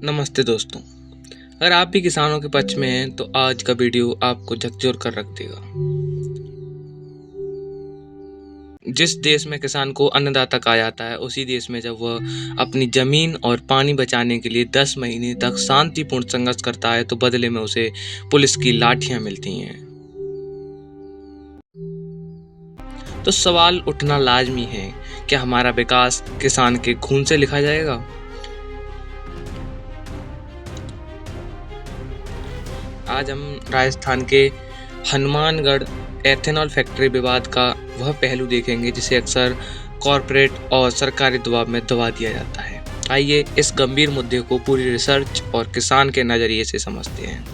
नमस्ते दोस्तों। अगर आप भी किसानों के पक्ष में हैं तो आज का वीडियो आपको झकझोर कर रख देगा। जिस देश में किसान को अन्नदाता कहा जाता है, उसी देश में जब वह अपनी जमीन और पानी बचाने के लिए 10 महीने तक शांतिपूर्ण संघर्ष करता है तो बदले में उसे पुलिस की लाठियां मिलती हैं। तो सवाल उठना लाजमी है, क्या हमारा विकास किसान के खून से लिखा जाएगा? आज हम राजस्थान के हनुमानगढ़ एथेनॉल फैक्ट्री विवाद का वह पहलू देखेंगे जिसे अक्सर कॉरपोरेट और सरकारी दबाव में दबा दिया जाता है। आइए इस गंभीर मुद्दे को पूरी रिसर्च और किसान के नज़रिए से समझते हैं।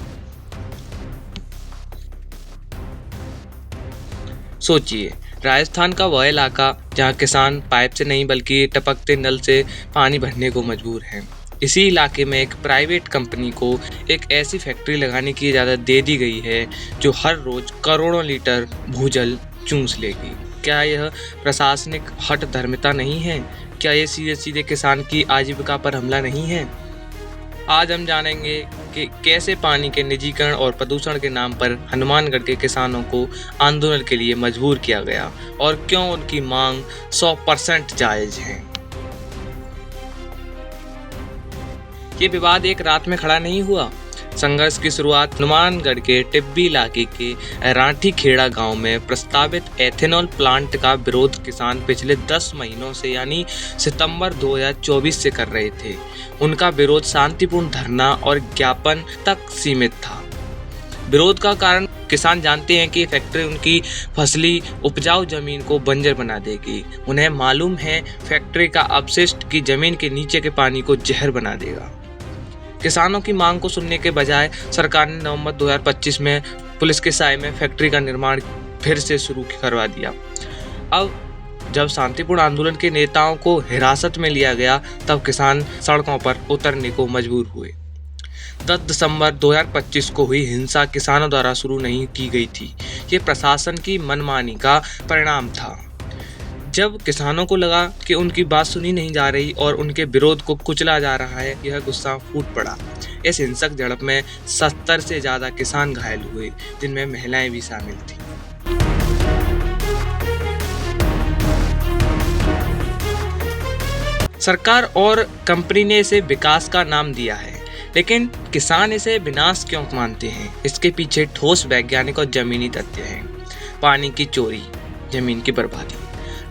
सोचिए, राजस्थान का वह इलाका जहां किसान पाइप से नहीं बल्कि टपकते नल से पानी भरने को मजबूर हैं। इसी इलाके में एक प्राइवेट कंपनी को एक ऐसी फैक्ट्री लगाने की इजाज़त दे दी गई है जो हर रोज करोड़ों लीटर भूजल चूस लेगी। क्या यह प्रशासनिक हठधर्मिता नहीं है? क्या ये सीधे सीधे किसान की आजीविका पर हमला नहीं है? आज हम जानेंगे कि कैसे पानी के निजीकरण और प्रदूषण के नाम पर हनुमानगढ़ के किसानों को आंदोलन के लिए मजबूर किया गया और क्यों उनकी मांग 100% जायज है। ये विवाद एक रात में खड़ा नहीं हुआ। संघर्ष की शुरुआत हनुमानगढ़ के टिब्बी इलाके के राठी खेड़ा गांव में प्रस्तावित एथेनॉल प्लांट का विरोध किसान पिछले 10 महीनों से यानी सितंबर 2024 से कर रहे थे। उनका विरोध शांतिपूर्ण धरना और ज्ञापन तक सीमित था। विरोध का कारण किसान जानते हैं कि फैक्ट्री उनकी फसली उपजाऊ जमीन को बंजर बना देगी। उन्हें मालूम है फैक्ट्री का अपशिष्ट की जमीन के नीचे के पानी को जहर बना देगा। किसानों की मांग को सुनने के बजाय सरकार ने नवंबर 2025 में पुलिस के साए में फैक्ट्री का निर्माण फिर से शुरू करवा दिया। अब जब शांतिपूर्ण आंदोलन के नेताओं को हिरासत में लिया गया तब किसान सड़कों पर उतरने को मजबूर हुए। 10 दिसंबर 2025 को हुई हिंसा किसानों द्वारा शुरू नहीं की गई थी। ये प्रशासन की मनमानी का परिणाम था। जब किसानों को लगा कि उनकी बात सुनी नहीं जा रही और उनके विरोध को कुचला जा रहा है, यह गुस्सा फूट पड़ा। इस हिंसक झड़प में 70 से ज्यादा किसान घायल हुए, जिनमें महिलाएं भी शामिल थीं। सरकार और कंपनी ने इसे विकास का नाम दिया है, लेकिन किसान इसे विनाश क्यों मानते हैं? इसके पीछे ठोस वैज्ञानिक और जमीनी तथ्य हैं। पानी की चोरी, जमीन की बर्बादी,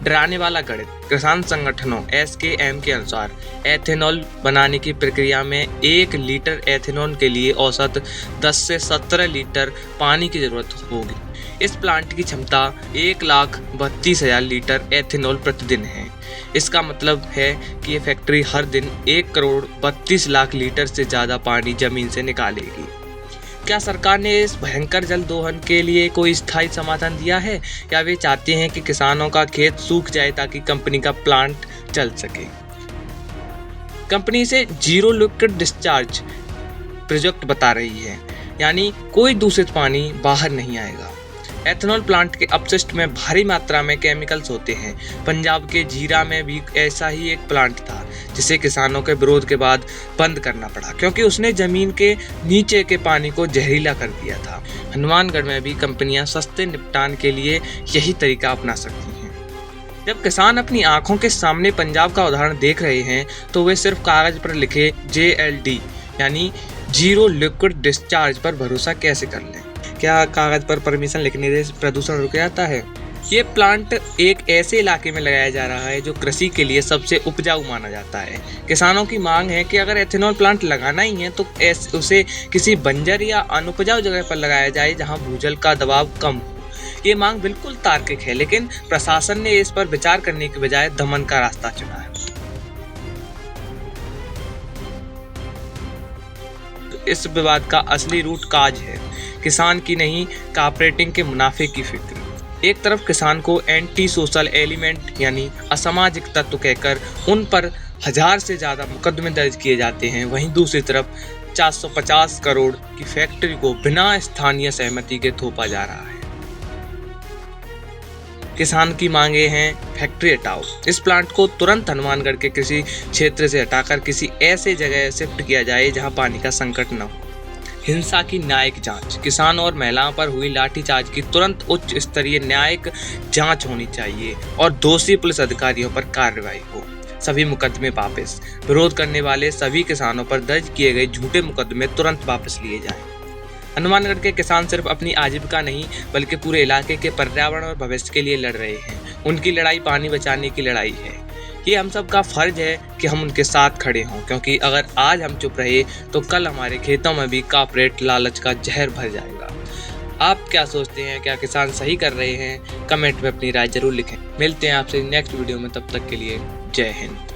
डराने वाला गणित। किसान संगठनों SKM के अनुसार एथेनॉल बनाने की प्रक्रिया में 1 लीटर एथेनॉल के लिए औसत 10 से 17 लीटर पानी की जरूरत होगी। इस प्लांट की क्षमता 1,32,000 लीटर एथेनॉल प्रतिदिन है। इसका मतलब है कि ये फैक्ट्री हर दिन 1,32,00,000 लीटर से ज़्यादा पानी जमीन से निकालेगी। क्या सरकार ने इस भयंकर जल दोहन के लिए कोई स्थायी समाधान दिया है, या वे चाहते हैं कि किसानों का खेत सूख जाए ताकि कंपनी का प्लांट चल सके? कंपनी इसे जीरो लिक्विड डिस्चार्ज प्रोजेक्ट बता रही है, यानी कोई दूषित पानी बाहर नहीं आएगा। एथेनॉल प्लांट के अपशिष्ट में भारी मात्रा में केमिकल्स होते हैं। पंजाब के जीरा में भी ऐसा ही एक प्लांट था जिसे किसानों के विरोध के बाद बंद करना पड़ा क्योंकि उसने जमीन के नीचे के पानी को जहरीला कर दिया था। हनुमानगढ़ में भी कंपनियां सस्ते निपटान के लिए यही तरीका अपना सकती हैं। जब किसान अपनी आंखों के सामने पंजाब का उदाहरण देख रहे हैं तो वे सिर्फ कागज पर लिखे JLD यानी जीरो लिक्विड डिस्चार्ज पर भरोसा कैसे कर लें? क्या कागज पर परमिशन लिखने से प्रदूषण रुक जाता है? ये प्लांट एक ऐसे इलाके में लगाया जा रहा है जो कृषि के लिए सबसे उपजाऊ माना जाता है। किसानों की मांग है कि अगर एथेनॉल प्लांट लगाना ही है तो उसे किसी बंजर या अनुपजाऊ जगह पर लगाया जाए जहां भूजल का दबाव कम हो। ये मांग बिल्कुल तार्किक है, लेकिन प्रशासन ने इस पर विचार करने के बजाय दमन का रास्ता चुना है। इस विवाद का असली रूट काज है, किसान की नहीं, कॉर्पोरेटिंग के मुनाफे की फिक्र। एक तरफ किसान को एंटी सोशल एलिमेंट यानी असामाजिक तत्व कहकर उन पर 1000 से ज़्यादा मुकदमे दर्ज किए जाते हैं, वहीं दूसरी तरफ 450 करोड़ की फैक्ट्री को बिना स्थानीय सहमति के थोपा जा रहा है। किसान की मांगे हैं फैक्ट्री हटाओ, इस प्लांट को तुरंत हनुमानगढ़ के किसी क्षेत्र से हटाकर किसी ऐसे जगह शिफ्ट किया जाए जहां पानी का संकट न हो। हिंसा की न्यायिक जांच, किसान और महिलाओं पर हुई लाठीचार्ज की तुरंत उच्च स्तरीय न्यायिक जांच होनी चाहिए और दोषी पुलिस अधिकारियों पर कार्रवाई हो। सभी मुकदमे वापस, विरोध करने वाले सभी किसानों पर दर्ज किए गए झूठे मुकदमे तुरंत वापस लिए जाएं। हनुमानगढ़ के किसान सिर्फ अपनी आजीविका नहीं बल्कि पूरे इलाके के पर्यावरण और भविष्य के लिए लड़ रहे हैं। उनकी लड़ाई पानी बचाने की लड़ाई है। ये हम सब का फर्ज है कि हम उनके साथ खड़े हों, क्योंकि अगर आज हम चुप रहे तो कल हमारे खेतों में भी कॉर्पोरेट लालच का जहर भर जाएगा। आप क्या सोचते हैं, क्या किसान सही कर रहे हैं? कमेंट में अपनी राय जरूर लिखें। मिलते हैं आपसे नेक्स्ट वीडियो में, तब तक के लिए जय हिंद।